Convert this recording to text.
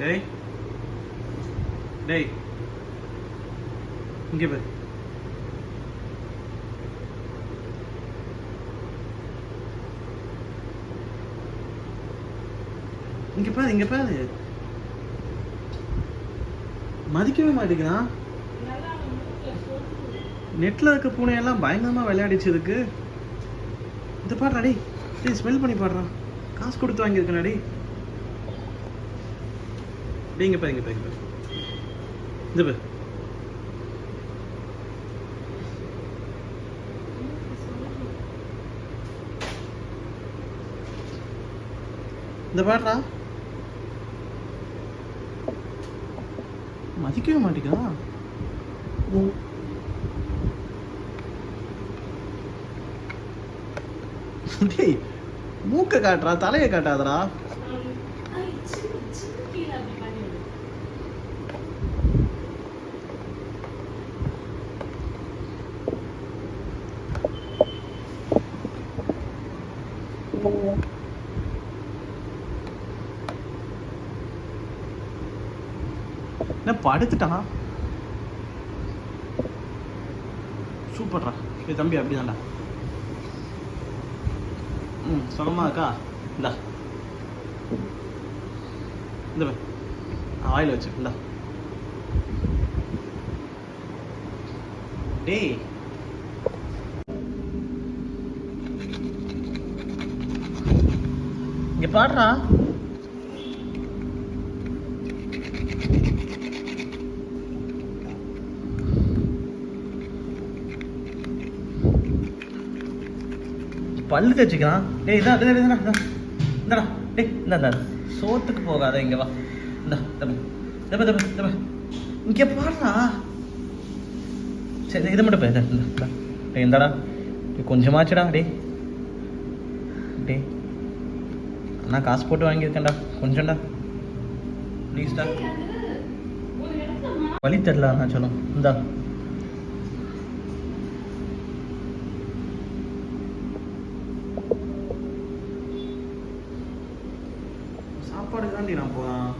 டேய் டேய் இங்கே பாரு. இங்க பாரு, இங்க பாரு. மதிக்கவே மாட்டேங்கிறான். நெட்ல இருக்க பூனையெல்லாம் பயங்கரமா விளையாடிச்சதுக்கு இந்த பாடுறா டேய். டேய் ஸ்மெல் பண்ணி பாடுறான். காசு கொடுத்து வாங்கியிருக்கேன் டேய். டேய் இங்க பாரு, இங்க பாரு, இங்க பாரு. இந்த பாரு. இந்த பாடுறா. மதிக்கவே மாட்டேங்கிறான். டேய் மூக்க காட்டுறா, தலையை காட்டாதடா. என்ன படுத்துட்டான். சூப்பர்ரா. ஏ தம்பி அப்படிதான்டா. சுகமா இருக்கா? இந்தா இந்த வாயில் வச்சு இந்தா. டேய் இங்க பாடுறா. பல்லு தேய்ச்சிக்கிறான். டேய் இதான் இந்தடா. டேய் இந்த சோத்துக்கு போகாத, இங்க வா. இந்த தப்ப இங்கே பாடுறா. சரி இதை மட்டும் பேச. டேய் இந்தடா கொஞ்சமாச்சுடா. டேய் நான் காசு போட்டு வாங்கியிருக்கேன்டா, கொஞ்சம்டா ப்ளீஸ்டா. வழி தெரில நான் சொல்லும். இந்தா சாப்பாடு தாண்டி நான் போகிறேன்.